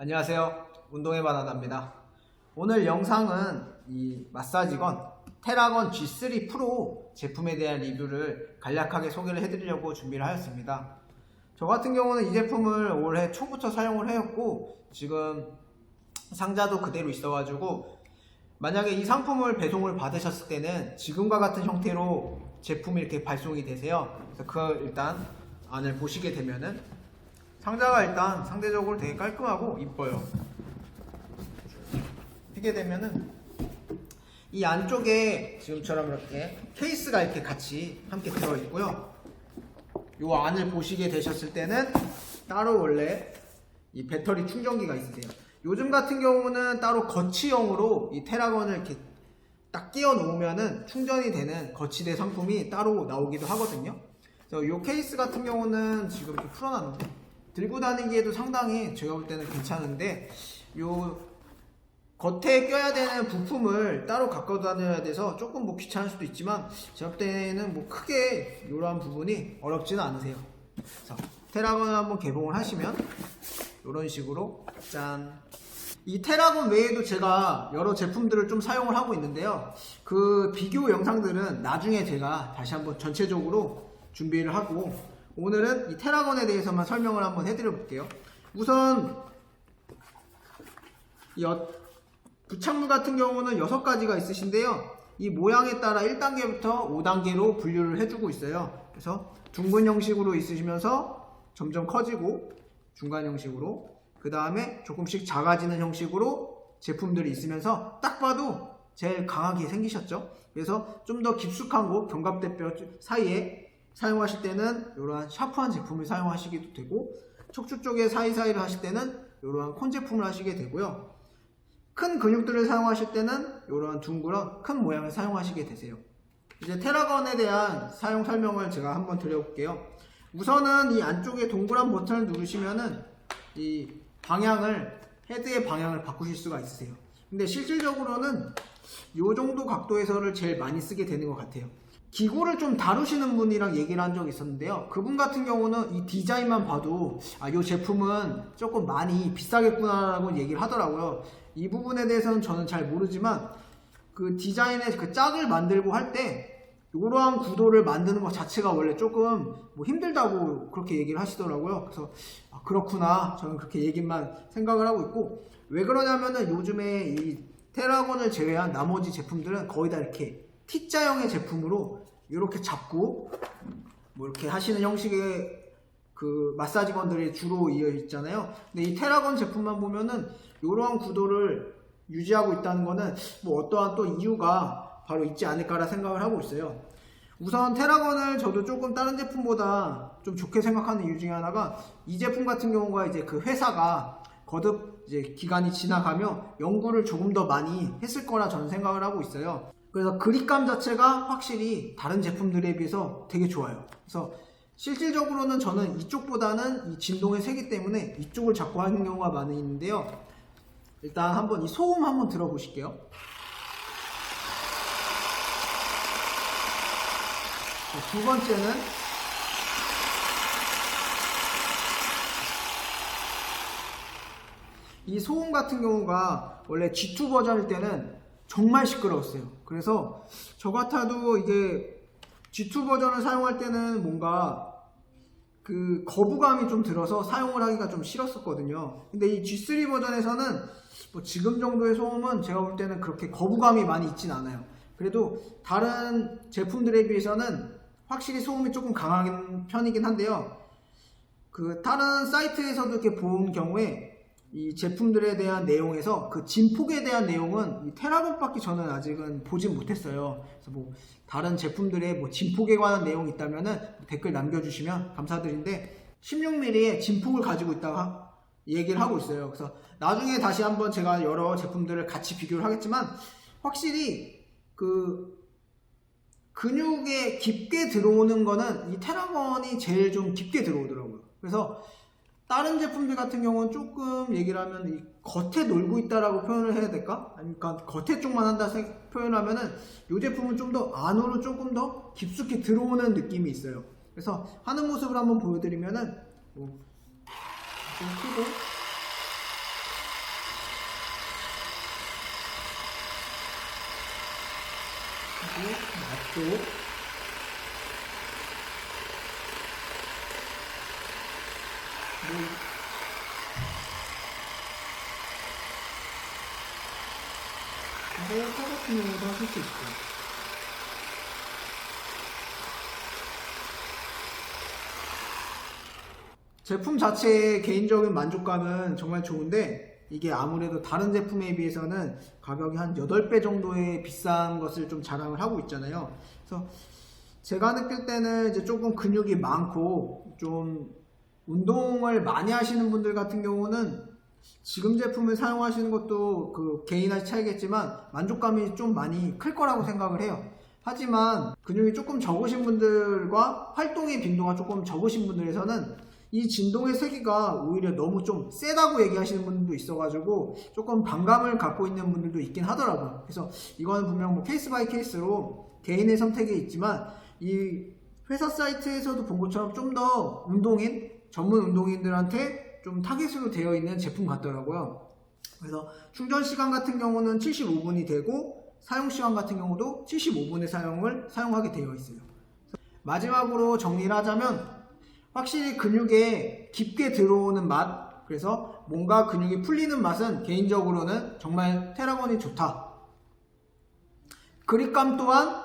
안녕하세요. 운동의 바나나입니다. 오늘 영상은 이 마사지건 테라건 G3 프로 제품에 대한 리뷰를 간략하게 소개를 해드리려고 준비를 하였습니다. 저 같은 경우는 이 제품을 올해 초부터 사용을 해왔고 지금 상자도 그대로 있어가지고 만약에 이 상품을 배송을 받으셨을 때는 지금과 같은 형태로 제품이 이렇게 발송이 되세요. 그래서 그 일단 안을 보시게 되면은 상자가 일단 상대적으로 되게 깔끔하고 이뻐요. 보게 되면은 이 안쪽에 지금처럼 이렇게 케이스가 이렇게 같이 함께 들어있고요. 이 안을 보시게 되셨을 때는 따로 원래 이 배터리 충전기가 있으세요. 요즘 같은 경우는 따로 거치형으로 이 테라건을 이렇게 딱 끼워 놓으면은 충전이 되는 거치대 상품이 따로 나오기도 하거든요. 그래서 이 케이스 같은 경우는 지금 이렇게 풀어놨는데 들고 다니기에도 상당히 제가 볼 때는 괜찮은데 요 겉에 껴야 되는 부품을 따로 갖고 다녀야 돼서 조금 뭐 귀찮을 수도 있지만 제가 볼 때는 뭐 크게 이러한 부분이 어렵지는 않으세요. 자, 테라건을 한번 개봉을 하시면 이런 식으로 짠! 이 테라건 외에도 제가 여러 제품들을 좀 사용을 하고 있는데요. 그 비교 영상들은 나중에 제가 다시 한번 전체적으로 준비를 하고 오늘은 이 테라건에 대해서만 설명을 한번 해드려 볼게요. 우선 이 부착물 같은 경우는 6가지가 있으신데요. 이 모양에 따라 1단계부터 5단계로 분류를 해주고 있어요. 그래서 둥근 형식으로 있으시면서 점점 커지고 중간 형식으로 그 다음에 조금씩 작아지는 형식으로 제품들이 있으면서 딱 봐도 제일 강하게 생기셨죠. 그래서 좀 더 깊숙한 곳 견갑대뼈 사이에 사용하실 때는 이러한 샤프한 제품을 사용하시기도 되고 척추 쪽에 사이사이를 하실 때는 이러한 콘 제품을 하시게 되고요. 큰 근육들을 사용하실 때는 이러한 둥그런 큰 모양을 사용하시게 되세요. 이제 테라건에 대한 사용 설명을 제가 한번 드려볼게요. 우선은 이 안쪽에 동그란 버튼을 누르시면은 이 방향을 헤드의 방향을 바꾸실 수가 있으세요. 근데 실질적으로는 이 정도 각도에서를 제일 많이 쓰게 되는 것 같아요. 기구를 좀 다루시는 분이랑 얘기를 한 적이 있었는데요. 그분 같은 경우는 이 디자인만 봐도 이 제품은 조금 많이 비싸겠구나라고 얘기를 하더라고요. 이 부분에 대해서는 저는 잘 모르지만 그 디자인의 그 짝을 만들고 할 때 이러한 구도를 만드는 것 자체가 원래 조금 뭐 힘들다고 그렇게 얘기를 하시더라고요. 그래서 그렇구나 저는 그렇게 얘기만 생각을 하고 있고 왜 그러냐면은 요즘에 이 테라건을 제외한 나머지 제품들은 거의 다 이렇게 T자형의 제품으로 이렇게 잡고 뭐 이렇게 하시는 형식의 그 마사지건들이 주로 이어 있잖아요. 근데 이 테라건 제품만 보면은 이러한 구도를 유지하고 있다는 거는 뭐 어떠한 또 이유가 바로 있지 않을까라 생각을 하고 있어요. 우선 테라건을 저도 조금 다른 제품보다 좀 좋게 생각하는 이유 중에 하나가 이 제품 같은 경우가 이제 그 회사가 거듭 이제 기간이 지나가며 연구를 조금 더 많이 했을 거라 저는 생각을 하고 있어요. 그래서 그립감 자체가 확실히 다른 제품들에 비해서 되게 좋아요. 그래서 실질적으로는 저는 이쪽보다는 이 진동의 세기 때문에 이쪽을 잡고 하는 경우가 많이 있는데요. 일단 한번 이 소음 한번 들어보실게요. 두 번째는 이 소음 같은 경우가 원래 G2 버전일 때는 정말 시끄러웠어요. 그래서 저 같아도 이게 G2 버전을 사용할 때는 뭔가 그 거부감이 좀 들어서 사용을 하기가 좀 싫었었거든요. 근데 이 G3 버전에서는 뭐 지금 정도의 소음은 제가 볼 때는 그렇게 거부감이 많이 있진 않아요. 그래도 다른 제품들에 비해서는 확실히 소음이 조금 강한 편이긴 한데요. 그 다른 사이트에서도 이렇게 본 경우에 이 제품들에 대한 내용에서 그 진폭에 대한 내용은 이 테라건밖에 저는 아직은 보진 못했어요. 그래서 뭐 다른 제품들의 뭐 진폭에 관한 내용이 있다면은 댓글 남겨주시면 감사드린데 16mm의 진폭을 가지고 있다가 얘기를 하고 있어요. 그래서 나중에 다시 한번 제가 여러 제품들을 같이 비교를 하겠지만 확실히 그 근육에 깊게 들어오는 거는 이 테라건이 제일 좀 깊게 들어오더라고요. 그래서 다른 제품들 같은 경우는 조금 얘기를 하면 이 겉에 놀고 있다라고 표현을 해야 될까? 아니면 겉에 쪽만 한다 표현하면은 이 제품은 좀 더 안으로 조금 더 깊숙이 들어오는 느낌이 있어요. 그래서 하는 모습을 한번 보여드리면은 좀 크고 맛도 헤어카 같은 경우도 하실 수 있고요. 제품 자체의 개인적인 만족감은 정말 좋은데 이게 아무래도 다른 제품에 비해서는 가격이 한 8배 정도의 비싼 것을 좀 자랑을 하고 있잖아요. 그래서 제가 느낄 때는 이제 조금 근육이 많고 좀 운동을 많이 하시는 분들 같은 경우는 지금 제품을 사용하시는 것도 그 개인의 차이겠지만 만족감이 좀 많이 클 거라고 생각을 해요. 하지만 근육이 조금 적으신 분들과 활동의 빈도가 조금 적으신 분들에서는 이 진동의 세기가 오히려 너무 좀 세다고 얘기하시는 분들도 있어가지고 조금 반감을 갖고 있는 분들도 있긴 하더라고요. 그래서 이거는 분명 뭐 케이스 바이 케이스로 개인의 선택이 있지만 이 회사 사이트에서도 본 것처럼 좀 더 전문 운동인들한테 좀 타겟으로 되어 있는 제품 같더라고요. 그래서 충전 시간 같은 경우는 75분이 되고 사용 시간 같은 경우도 75분의 사용하게 되어 있어요. 마지막으로 정리를 하자면 확실히 근육에 깊게 들어오는 맛, 그래서 뭔가 근육이 풀리는 맛은 개인적으로는 정말 테라건이 좋다. 그립감 또한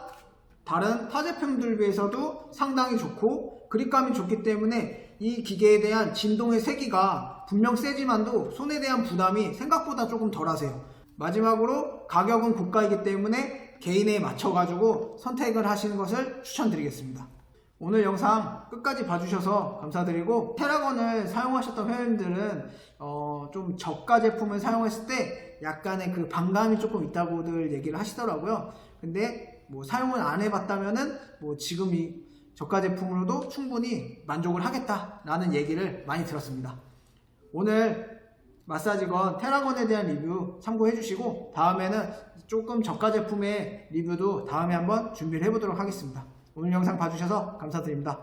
다른 타 제품들 비해서도 상당히 좋고 그립감이 좋기 때문에 이 기계에 대한 진동의 세기가 분명 세지만도 손에 대한 부담이 생각보다 조금 덜 하세요. 마지막으로 가격은 고가이기 때문에 개인에 맞춰가지고 선택을 하시는 것을 추천드리겠습니다. 오늘 영상 끝까지 봐주셔서 감사드리고 테라건을 사용하셨던 회원님들은 좀 저가 제품을 사용했을 때 약간의 그 반감이 조금 있다고들 얘기를 하시더라고요. 근데 뭐 사용을 안 해봤다면은 뭐 지금 이 저가 제품으로도 충분히 만족을 하겠다라는 얘기를 많이 들었습니다. 오늘 마사지건 테라건에 대한 리뷰 참고해 주시고 다음에는 조금 저가 제품의 리뷰도 다음에 한번 준비를 해보도록 하겠습니다. 오늘 영상 봐주셔서 감사드립니다.